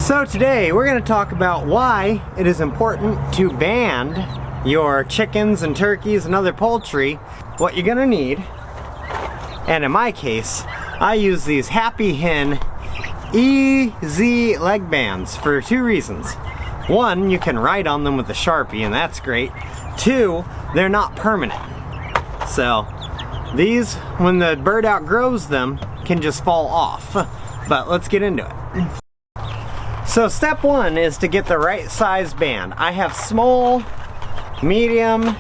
So today we're going to talk about why it is important to band your chickens and turkeys and other poultry, what you're going to need. And in my case, I use these Happy Hen EZ leg bands for two reasons. One, you can write on them with a Sharpie and that's great. Two, they're not permanent. So these, when the bird outgrows them, can just fall off. But let's get into it. So step one is to get the right size band. I have small, medium,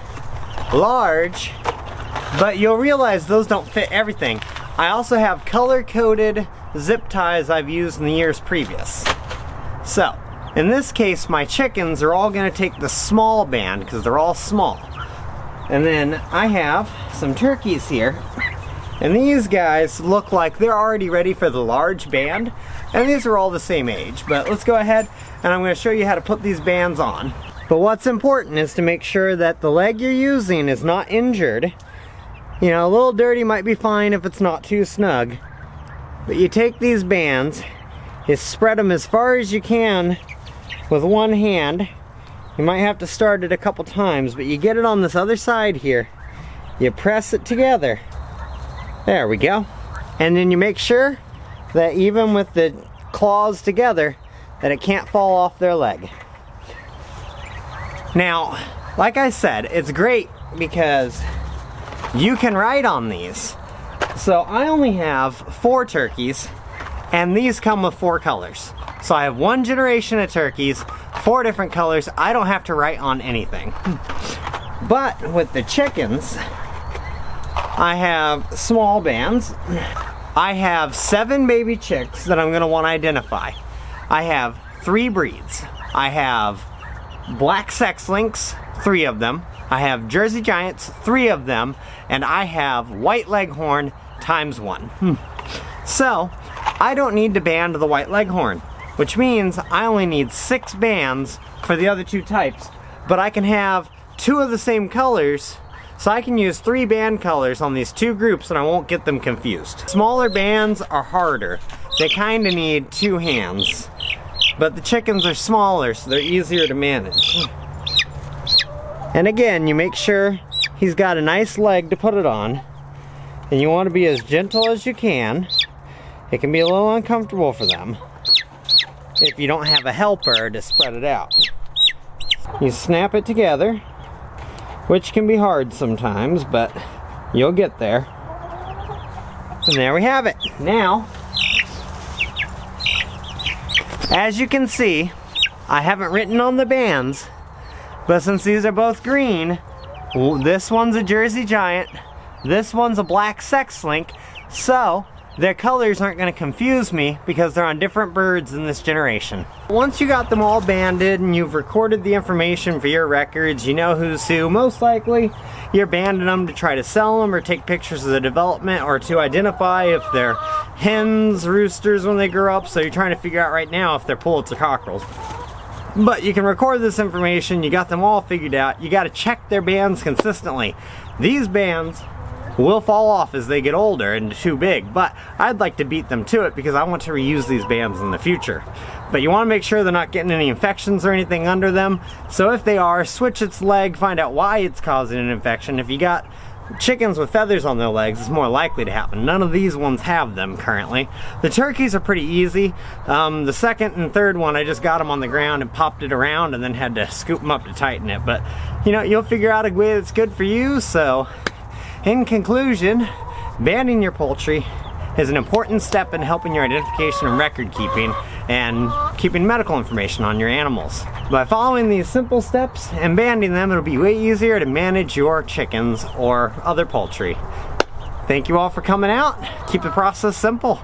large, but you'll realize those don't fit everything. I also have color-coded zip ties I've used in the years previous. So, in this case, my chickens are all gonna take the small band because they're all small. And then I have some turkeys here. And these guys look like they're already ready for the large band. And these are all the same age. But let's go ahead and I'm going to show you how to put these bands on. But what's important is to make sure that the leg you're using is not injured. You know, a little dirty might be fine if it's not too snug. But you take these bands, you spread them as far as you can with one hand. You might have to start it a couple times, but you get it on this other side here. You press it together. There we go. And then you make sure that even with the claws together, that it can't fall off their leg. Now, like I said, it's great because you can write on these. So I only have 4 turkeys, and these come with 4 colors. So I have 1 generation of turkeys, 4 different colors. I don't have to write on anything. But with the chickens, I have small bands. I have 7 baby chicks that I'm going to want to identify. I have 3 breeds. I have black sex links, 3 of them. I have Jersey Giants, 3 of them. And I have white leghorn times 1. So, I don't need to band the white leghorn, which means I only need 6 bands for the other 2 types. But I can have 2 of the same colors. So I can use 3 band colors on these 2 groups and I won't get them confused. Smaller bands are harder. They kind of need 2 hands. But the chickens are smaller, so they're easier to manage. And again, you make sure he's got a nice leg to put it on. And you want to be as gentle as you can. It can be a little uncomfortable for them if you don't have a helper to spread it out. You snap it together, which can be hard sometimes, but you'll get there. And there we have it. Now, as you can see, I haven't written on the bands, but since these are both green, this one's a Jersey Giant, this one's a black sex link, so their colors aren't going to confuse me because they're on different birds in this generation. Once you got them all banded and you've recorded the information for your records, you know who's who, most likely you're banding them to try to sell them or take pictures of the development or to identify if they're hens, roosters when they grow up, so you're trying to figure out right now if they're pullets or cockerels. But you can record this information, you got them all figured out, you got to check their bands consistently. These bands will fall off as they get older and too big, but I'd like to beat them to it because I want to reuse these bands in the future. But you want to make sure they're not getting any infections or anything under them, so if they are, switch its leg, find out why it's causing an infection. If you got chickens with feathers on their legs, it's more likely to happen. None of these ones have them currently. The turkeys are pretty easy. The second and third one, I just got them on the ground and popped it around and then had to scoop them up to tighten it. But you know, you'll figure out a way that's good for you. So in conclusion, banding your poultry is an important step in helping your identification and record keeping and keeping medical information on your animals. By following these simple steps and banding them, it'll be way easier to manage your chickens or other poultry. Thank you all for coming out. Keep the process simple.